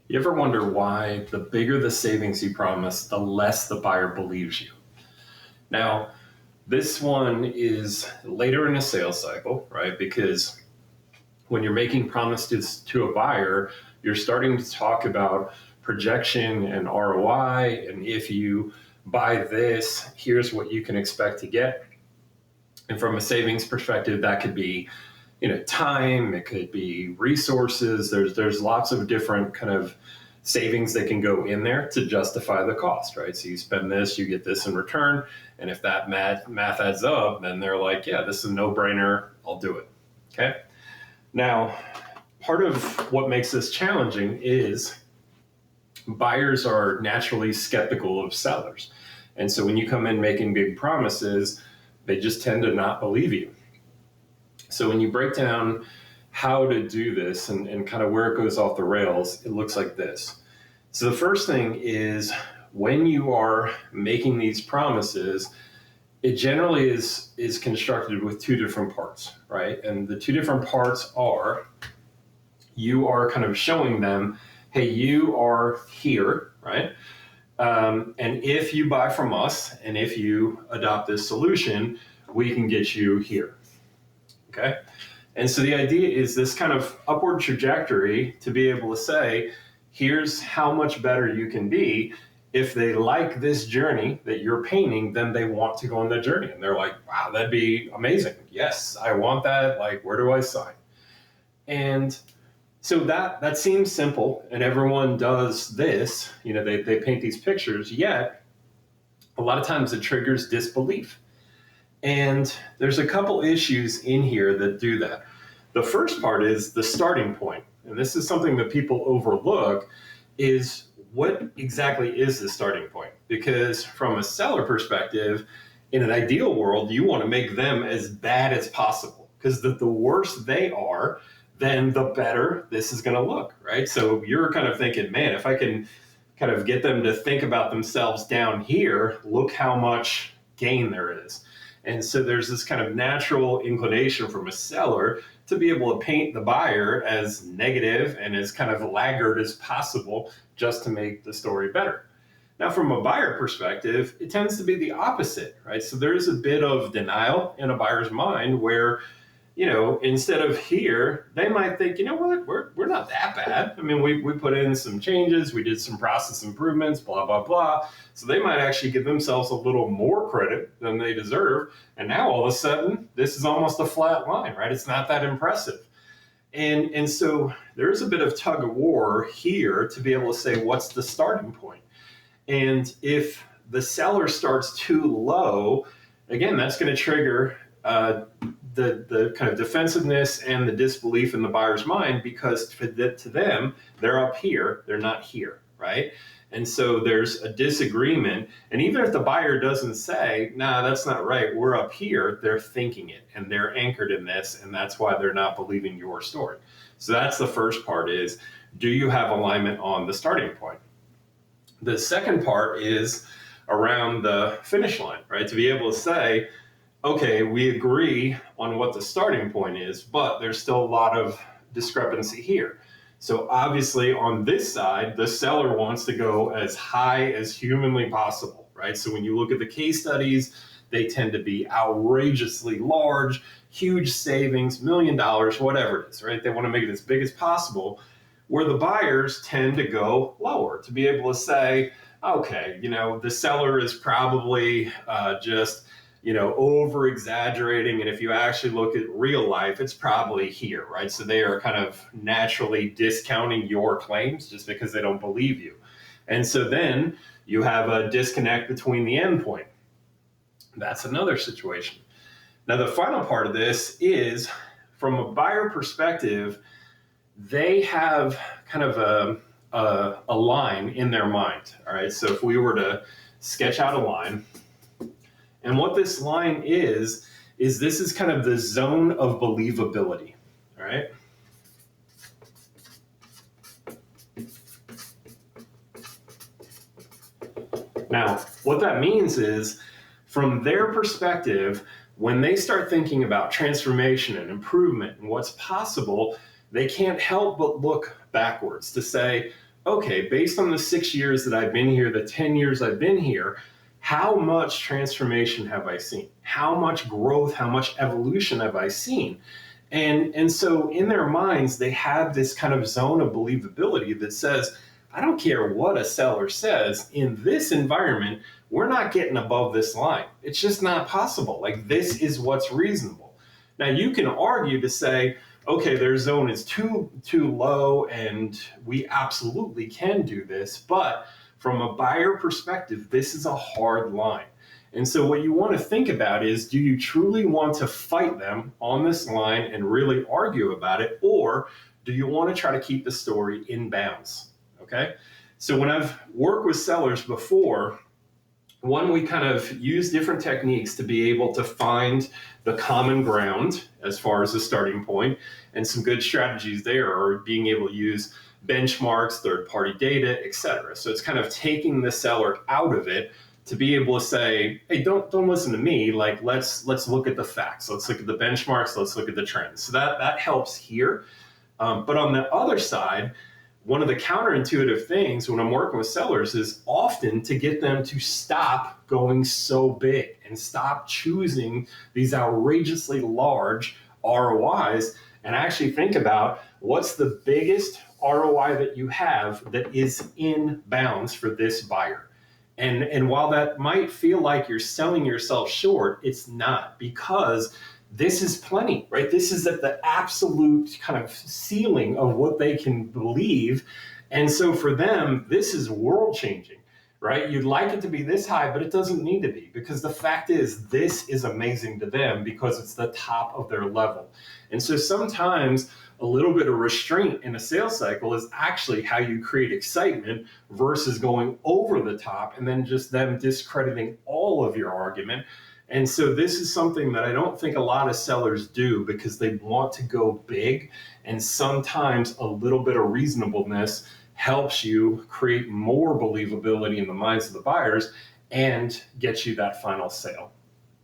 You ever wonder why the bigger the savings you promise, the less the buyer believes you? Now, this one is later in a sales cycle, right? Because when you're making promises to a buyer, you're starting to talk about projection and ROI. And if you buy this, here's what you can expect to get. And from a savings perspective, that could be time, it could be resources. There's lots of different kind of savings that can go in there to justify the cost, right? So you spend this, you get this in return, and if that math adds up, then they're like, yeah, this is a no-brainer, I'll do it. Okay. Now, part of what makes this challenging is buyers are naturally skeptical of sellers, and so when you come in making big promises, they just tend to not believe you. So when you break down how to do this and kind of where it goes off the rails, it looks like this. So the first thing is when you are making these promises, it generally is constructed with two different parts, right? And the two different parts are you are kind of showing them, hey, you are here, right? And if you buy from us and if you adopt this solution, we can get you here. Okay. And so the idea is this kind of upward trajectory to be able to say, here's how much better you can be. If they like this journey that you're painting, then they want to go on that journey. And they're like, wow, that'd be amazing. Yes, I want that. Like, where do I sign? And so that seems simple, and everyone does this. They paint these pictures, yet a lot of times it triggers disbelief. And there's a couple issues in here that do that. The first part is the starting point. And this is something that people overlook, is what exactly is the starting point? Because from a seller perspective, in an ideal world, you want to make them as bad as possible. Because the worse they are, then the better this is going to look, right? So you're kind of thinking, man, if I can kind of get them to think about themselves down here, look how much gain there is. And so there's this kind of natural inclination from a seller to be able to paint the buyer as negative and as kind of laggard as possible just to make the story better. Now, from a buyer perspective, it tends to be the opposite, right? So there is a bit of denial in a buyer's mind where, instead of here, they might think, what, we're not that bad. I mean, we put in some changes, we did some process improvements, blah, blah, blah. So they might actually give themselves a little more credit than they deserve. And now all of a sudden, this is almost a flat line, right? It's not that impressive. And so there's a bit of tug of war here to be able to say, what's the starting point? And if the seller starts too low, again, that's going to trigger the kind of defensiveness and the disbelief in the buyer's mind, because to them, they're up here, they're not here, right? And so there's a disagreement. And even if the buyer doesn't say, nah, that's not right, we're up here, they're thinking it and they're anchored in this, and that's why they're not believing your story. So that's the first part, is, do you have alignment on the starting point? The second part is around the finish line, right? To be able to say, okay, we agree on what the starting point is, but there's still a lot of discrepancy here. So obviously on this side, the seller wants to go as high as humanly possible, right? So when you look at the case studies, they tend to be outrageously large, huge savings, $1 million, whatever it is, right? They want to make it as big as possible, where the buyers tend to go lower to be able to say, okay, the seller is probably just over-exaggerating, and if you actually look at real life, it's probably here, right? So they are kind of naturally discounting your claims just because they don't believe you. And so then you have a disconnect between the endpoint. That's another situation. Now, the final part of this is, from a buyer perspective, they have kind of a line in their mind, all right? So if we were to sketch out a line, and what this line is this is kind of the zone of believability, all right? Now, what that means is, from their perspective, when they start thinking about transformation and improvement and what's possible, they can't help but look backwards to say, okay, based on the 6 years that I've been here, the 10 years I've been here, how much transformation have I seen? How much growth, how much evolution have I seen? And so in their minds, they have this kind of zone of believability that says, I don't care what a seller says, in this environment, we're not getting above this line. It's just not possible. Like, this is what's reasonable. Now, you can argue to say, okay, their zone is too low, and we absolutely can do this. But from a buyer perspective, this is a hard line. And so what you want to think about is, do you truly want to fight them on this line and really argue about it? Or do you want to try to keep the story in bounds? Okay. So when I've worked with sellers before, one, we kind of use different techniques to be able to find the common ground as far as the starting point, and some good strategies there are being able to use benchmarks, third-party data, etc. So it's kind of taking the seller out of it to be able to say, hey, don't listen to me. Like, let's look at the facts. Let's look at the benchmarks. Let's look at the trends. So that helps here. But on the other side, one of the counterintuitive things when I'm working with sellers is often to get them to stop going so big and stop choosing these outrageously large ROIs, and actually think about what's the biggest ROI that you have that is in bounds for this buyer. And while that might feel like you're selling yourself short, it's not, because this is plenty, right? This is at the absolute kind of ceiling of what they can believe. And so for them, this is world changing, right? You'd like it to be this high, but it doesn't need to be, because the fact is, this is amazing to them because it's the top of their level. And so sometimes a little bit of restraint in a sales cycle is actually how you create excitement versus going over the top and then just them discrediting all of your argument. And so this is something that I don't think a lot of sellers do, because they want to go big, and sometimes a little bit of reasonableness helps you create more believability in the minds of the buyers and get you that final sale.